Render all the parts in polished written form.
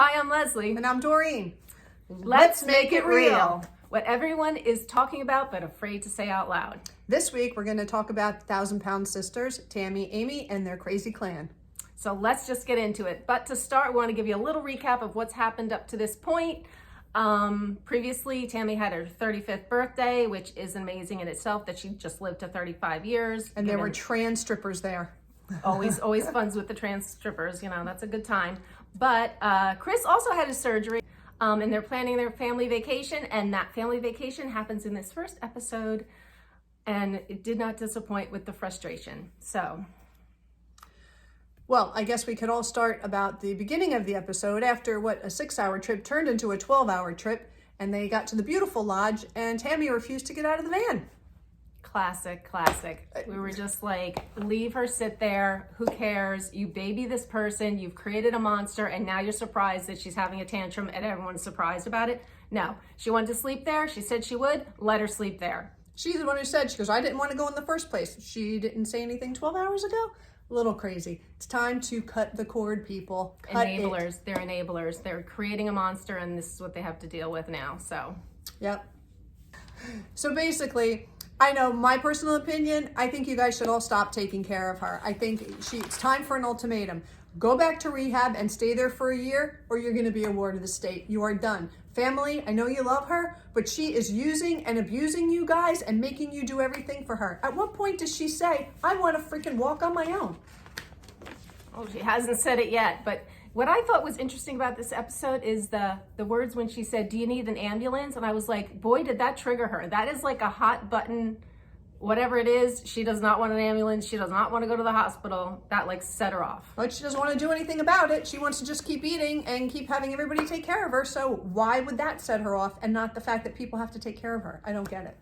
Hi, I'm Leslie. And I'm Doreen. Let's make it real. What everyone is talking about but afraid to say out loud. This week, we're going to talk about the 1,000-pound sisters, Tammy, Amy, and their crazy clan. So let's just get into it. But to start, we want to give you a little recap of what's happened up to this point. Previously, Tammy had her 35th birthday, which is amazing in itself that she just lived to 35 years. And there were trans strippers there. always fun with the trans strippers, you know, that's a good time. But Chris also had his surgery, and they're planning their family vacation, and that family vacation happens in this first episode, and it did not disappoint with the frustration. So, well, I guess we could all start about the beginning of the episode after what a 6-hour trip turned into a 12-hour trip, and they got to the beautiful lodge, and Tammy refused to get out of the van. Classic. We were just like, leave her sit there. Who cares? You baby this person. You've created a monster, and now you're surprised that she's having a tantrum, and everyone's surprised about it. No, she wanted to sleep there. She said she would. Let her sleep there. She's the one who said, she goes, I didn't want to go in the first place. She didn't say anything 12 hours ago? A little crazy. It's time to cut the cord, people. Cut Enablers. it. They're enablers. They're creating a monster, and this is what they have to deal with now. So, yep. So basically, I know my personal opinion, I think you guys should all stop taking care of her. I think it's time for an ultimatum. Go back to rehab and stay there for a year, or you're going to be a ward of the state. You are done. Family, I know you love her, but she is using and abusing you guys and making you do everything for her. At what point does she say, I want to freaking walk on my own? Oh, she hasn't said it yet, but what I thought was interesting about this episode is the words when she said, do you need an ambulance? And I was like, boy, did that trigger her. That is like a hot button, whatever it is. She does not want an ambulance. She does not want to go to the hospital. That like set her off. But she doesn't want to do anything about it. She wants to just keep eating and keep having everybody take care of her. So why would that set her off and not the fact that people have to take care of her? I don't get it.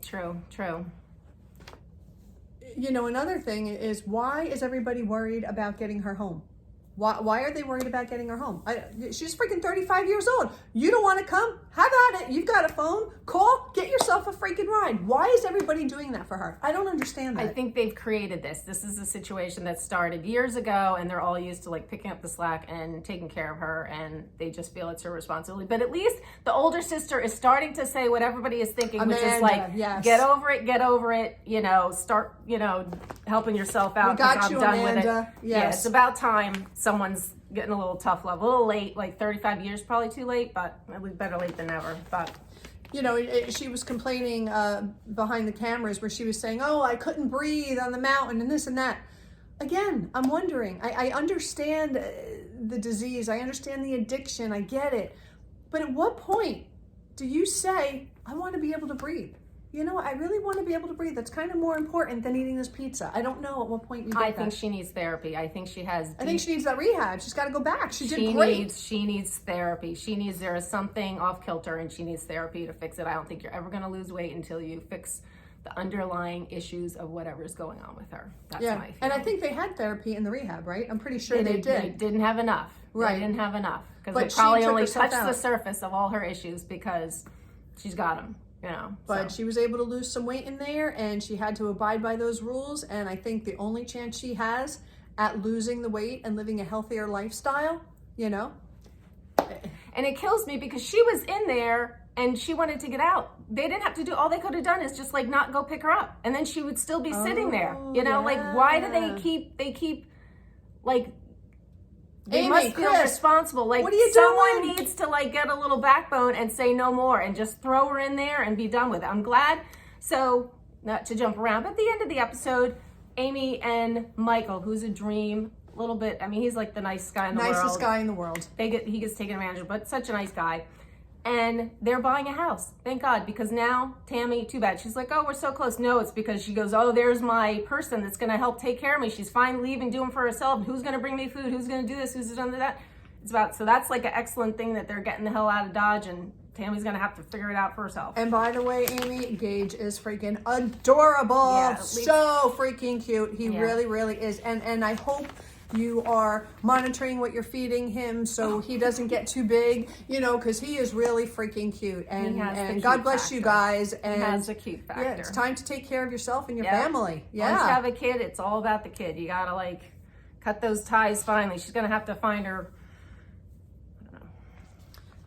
True. You know, another thing is, why is everybody worried about getting her home? Why are they worried about getting her home? She's freaking 35 years old. You don't want to come? Have at it. You've got a phone. Call. Get yourself a freaking ride. Why is everybody doing that for her? I don't understand that. I think they've created this. This is a situation that started years ago, and they're all used to like picking up the slack and taking care of her, and they just feel it's her responsibility. But at least the older sister is starting to say what everybody is thinking, Amanda, which is like, yes. get over it, you know, start, you know, helping yourself out. We got you, I'm done Amanda. with it. Yes. Yeah, it's about time someone's getting a little tough love, a little late, like 35 years, probably too late, but at least better late than never. But you know, she was complaining behind the cameras where she was saying, oh, I couldn't breathe on the mountain and this and that. Again, I'm wondering, I understand the disease. I understand the addiction. I get it. But at what point do you say, I want to be able to breathe? You know, I really want to be able to breathe. That's kind of more important than eating this pizza. I don't know at what point you get I think she needs therapy. I think she has. I think she needs that rehab. She's got to go back. She did great. She needs therapy. There is something off kilter, and she needs therapy to fix it. I don't think you're ever going to lose weight until you fix the underlying issues of whatever's going on with her. That's my feeling. And I think they had therapy in the rehab, right? I'm pretty sure they did. They didn't have enough. Right. They didn't have enough because But they probably she took only herself touched the out. surface of all her issues because she's got them. You know, but she was able to lose some weight in there, and she had to abide by those rules. And I think the only chance she has at losing the weight and living a healthier lifestyle, you know. And it kills me because she was in there and she wanted to get out. They didn't have to do, all they could have done is just like not go pick her up. And then she would still be sitting there, you know, like why do they keep like, they Amy, must feel Chris, responsible. Like what are you someone doing? needs to like get a little backbone and say no more and just throw her in there and be done with it. I'm glad. So not to jump around, but at the end of the episode, Amy and Michael, who's a dream, a little bit. I mean, he's like the nice guy in the world. Nicest guy in the world. He gets taken advantage of, but such a nice guy. And they're buying a house. Thank God, because now Tammy, too bad. She's like, oh, we're so close. No, it's because she goes, oh, there's my person that's going to help take care of me. She's fine leaving, doing for herself. Who's going to bring me food? Who's going to do this? Who's going to do that? So that's like an excellent thing that they're getting the hell out of Dodge, and Tammy's going to have to figure it out for herself. And by the way, Amy, Gage is freaking adorable. Yeah, so freaking cute. He really, really is. And I hope you are monitoring what you're feeding him so he doesn't get too big, you know, because he is really freaking cute. And God bless you guys. And he has the cute factor. Yeah, it's time to take care of yourself and your family. Yeah. Once you have a kid, it's all about the kid. You got to like cut those ties finally. She's going to have to find her, I don't know,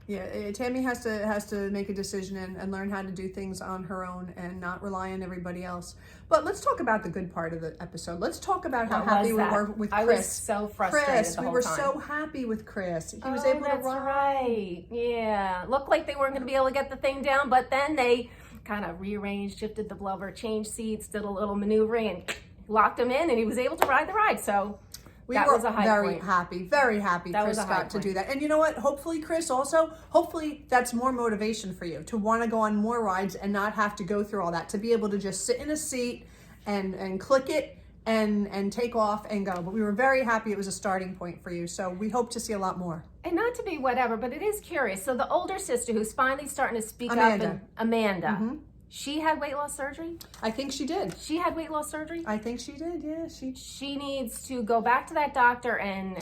Yeah, Tammy has to make a decision and learn how to do things on her own and not rely on everybody else. But let's talk about the good part of the episode. Let's talk about how happy we were with Chris. I was so frustrated Chris, the we whole were time. so happy with Chris. He was able to That's ride. right. Yeah, looked like they weren't going to be able to get the thing down, but then they kind of rearranged, shifted the blubber, changed seats, did a little maneuvering, and locked him in, and he was able to ride the ride. So. That was a high point. Very happy That Chris was a high got to point. do that. And you know what? Hopefully, Chris, hopefully that's more motivation for you to want to go on more rides and not have to go through all that, to be able to just sit in a seat and click it and take off and go. But we were very happy it was a starting point for you. So we hope to see a lot more. And not to be whatever, but it is curious. So the older sister who's finally starting to speak Amanda. up, Amanda, she had weight loss surgery? I think she did. She had weight loss surgery? I think she did, yeah. She needs to go back to that doctor and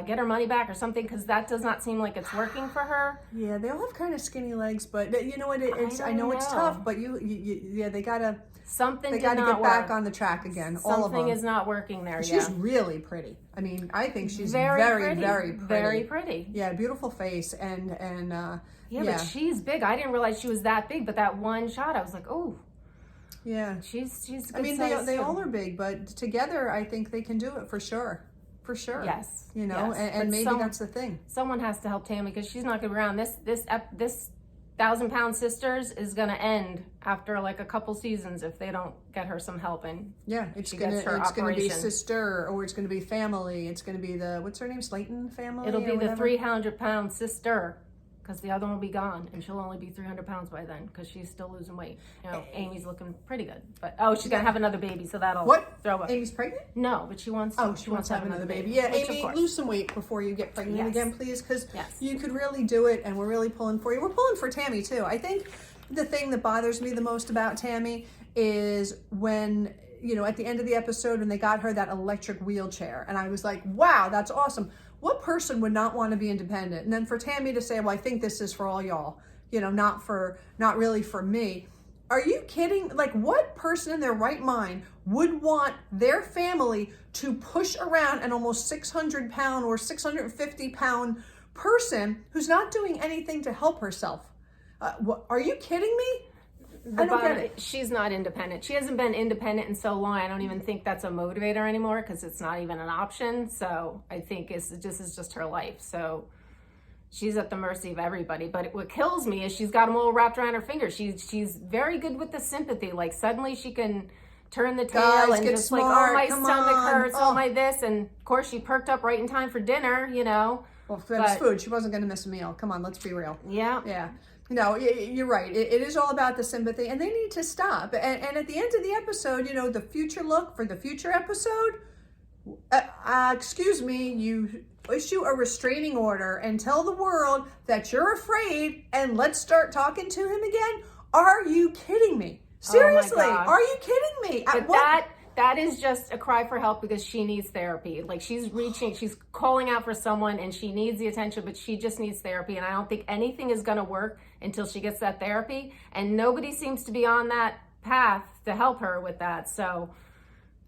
get her money back or something, because that does not seem like it's working for her. Yeah, they all have kind of skinny legs, but you know what? I know it's tough, but they gotta get back on the track again. All of them. Something is not working there. She's really pretty. I mean, I think she's very pretty. Very pretty. Yeah, beautiful face and but she's big. I didn't realize she was that big, but that one shot, I was like, oh. Yeah. She's good. I mean, they all are big, but together, I think they can do it for sure. For sure. Yes. You know, yes. and maybe that's the thing. Someone has to help Tammy, because she's not going to be around. This 1,000-pound sisters is going to end after like a couple seasons if they don't get her some help. And yeah, it's gonna be sister, or it's gonna be family. It's gonna be what's her name, Slayton family. It'll be the 300-pound sister, because the other one will be gone, and she'll only be 300 pounds by then, because she's still losing weight. You know, Amy's looking pretty good, but she's gonna have another baby, so that'll throw up. Amy's pregnant? No, but she wants. She wants to have another baby. Yeah, Amy, lose some weight before you get pregnant again, please, because you could really do it, and we're really pulling for you. We're pulling for Tammy too. I think the thing that bothers me the most about Tammy is when, you know, at the end of the episode, when they got her that electric wheelchair, and I was like, wow, that's awesome. What person would not want to be independent? And then for Tammy to say, well, I think this is for all y'all, you know, not really for me. Are you kidding? Like, what person in their right mind would want their family to push around an almost 600-pound or 650-pound person who's not doing anything to help herself? Are you kidding me? I don't get it. She's not independent. She hasn't been independent in so long. I don't even think that's a motivator anymore, because it's not even an option. So I think this is just her life. So she's at the mercy of everybody. But what kills me is she's got them all wrapped around her fingers. She's very good with the sympathy. Like, suddenly she can turn the tail and just smart. Like, oh, my Come stomach on. hurts, oh my this. And of course she perked up right in time for dinner, you know. Well, that's food. She wasn't going to miss a meal. Come on, let's be real. Yeah. Yeah. No, you're right. It is all about the sympathy, and they need to stop. And at the end of the episode, you know, the future look for the future episode, excuse me, you issue a restraining order and tell the world that you're afraid, and let's start talking to him again. Are you kidding me? Seriously, are you kidding me? But that is just a cry for help, because she needs therapy. Like, she's calling out for someone, and she needs the attention, but she just needs therapy. And I don't think anything is going to work until she gets that therapy. And nobody seems to be on that path to help her with that. So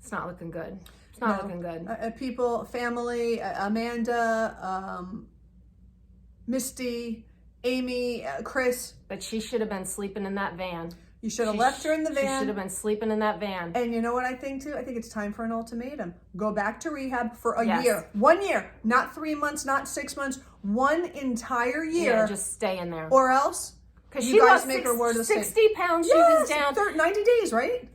it's not looking good. It's not looking good. People, family, Amanda, Misty, Amy, Chris. But she should have been sleeping in that van. You should have left her in the van. She should have been sleeping in that van. And you know what I think too? I think it's time for an ultimatum. Go back to rehab for a year. 1 year. Not 3 months, not 6 months. 1 entire year. Yeah, just stay in there. Or else, because you guys make her word of 60 pounds. She was down. 90 days, right?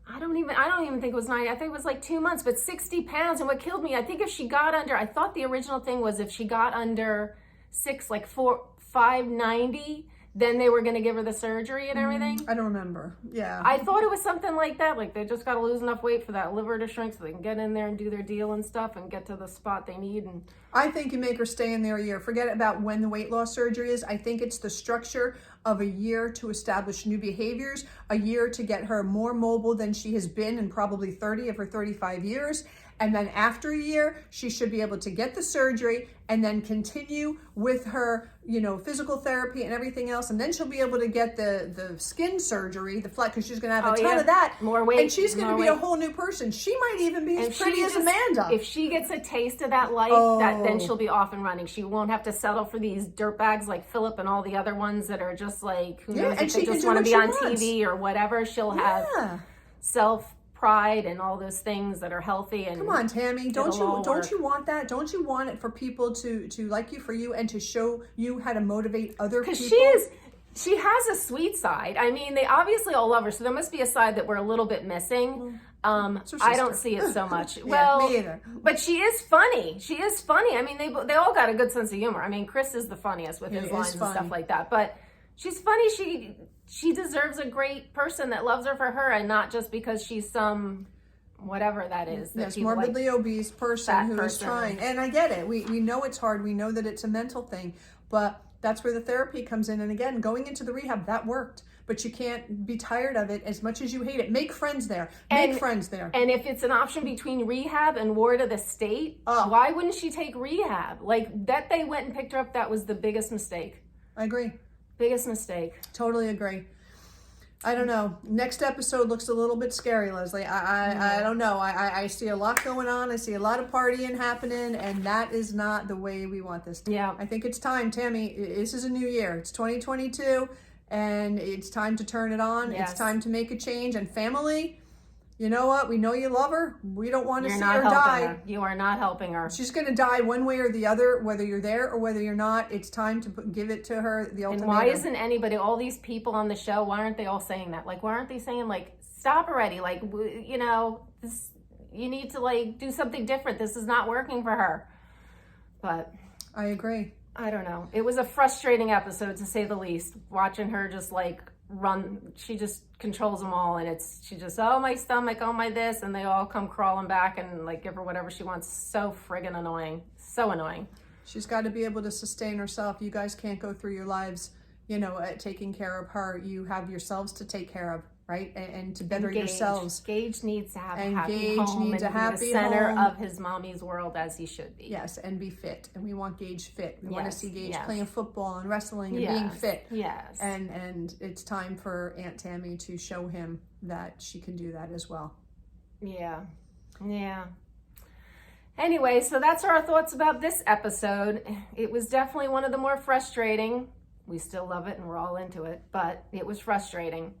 I don't even think it was 90. I think it was like 2 months, but 60 pounds. And what killed me, I think if she got under, I thought the original thing was if she got under 590, then they were going to give her the surgery and everything. I don't remember. Yeah. I thought it was something like that. Like, they just got to lose enough weight for that liver to shrink so they can get in there and do their deal and stuff and get to the spot they need. And I think you make her stay in there a year. Forget about when the weight loss surgery is. I think it's the structure of a year to establish new behaviors, a year to get her more mobile than she has been in probably 30 of her 35 years. And then after a year, she should be able to get the surgery and then continue with her, physical therapy and everything else. And then she'll be able to get the skin surgery, the flat, because she's going to have a ton of that. More weight. And she's going to be a whole new person. She might even be as pretty as Amanda. If she gets a taste of that life, then she'll be off and running. She won't have to settle for these dirtbags like Philip and all the other ones that are just like, who knows, if they just want to be on TV or whatever. She'll have self-pride and all those things that are healthy. And come on, Tammy, don't you want that? Don't you want it for people to like you for you and to show you how to motivate other people? Because she has a sweet side. I mean, they obviously all love her, so there must be a side that we're a little bit missing. I don't see it so much. Well, me either. But she is funny. She is funny. I mean, they all got a good sense of humor. I mean, Chris is the funniest with his lines and stuff like that. But she's funny. She deserves a great person that loves her for her, and not just because she's some whatever that is. Yes, morbidly obese person who is trying. And I get it. We know it's hard. We know that it's a mental thing. But that's where the therapy comes in. And again, going into the rehab, that worked. But you can't be tired of it as much as you hate it. Make friends there. Make friends there. And if it's an option between rehab and ward of the state, why wouldn't she take rehab? Like, that they went and picked her up, that was the biggest mistake. I agree. Biggest mistake. Totally agree. I don't know. Next episode looks a little bit scary, Leslie. I don't know. I see a lot going on. I see a lot of partying happening, and that is not the way we want this to be. Yeah. I think it's time, Tammy. This is a new year. It's 2022, and it's time to turn it on. Yes. It's time to make a change. And family, you know what? We know you love her. We don't want to see her helping die. her. You are not helping her. She's going to die one way or the other, whether you're there or whether you're not. It's time to give it to her, the ultimatum. And why isn't anybody, all these people on the show, why aren't they all saying that? Like, why aren't they saying, like, stop already? Like, this, you need to, like, do something different. This is not working for her. But I agree. I don't know. It was a frustrating episode, to say the least, watching her just, like, run. She just controls them all, and she just, oh, my stomach, oh, my this, and they all come crawling back and, like, give her whatever she wants. So friggin' annoying. So annoying. She's got to be able to sustain herself. You guys can't go through your lives, taking care of her. You have yourselves to take care of, right? And to better yourselves. Gage needs to have a and happy Gage home needs and a happy be the center home. of his mommy's world, as he should be. Yes, and be fit. And we want Gage fit. We want to see Gage yes. playing football and wrestling and being fit. Yes. And it's time for Aunt Tammy to show him that she can do that as well. Yeah. Yeah. Anyway, so that's our thoughts about this episode. It was definitely one of the more frustrating. We still love it and we're all into it, but it was frustrating.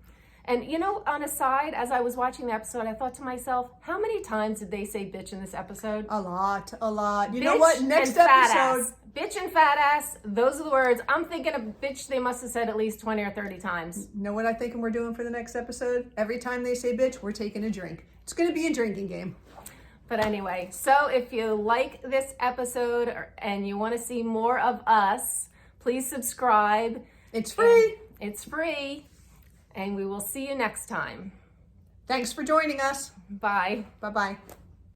And on a side, as I was watching the episode, I thought to myself, how many times did they say bitch in this episode? A lot. You Bitch know what? Next and fat episode. Ass. Bitch and fat ass. Those are the words. I'm thinking of bitch they must have said at least 20 or 30 times. You know what I'm thinking we're doing for the next episode? Every time they say bitch, we're taking a drink. It's going to be a drinking game. But anyway, so if you like this episode and you want to see more of us, please subscribe. It's free. It's free. And we will see you next time. Thanks for joining us. Bye. Bye-bye.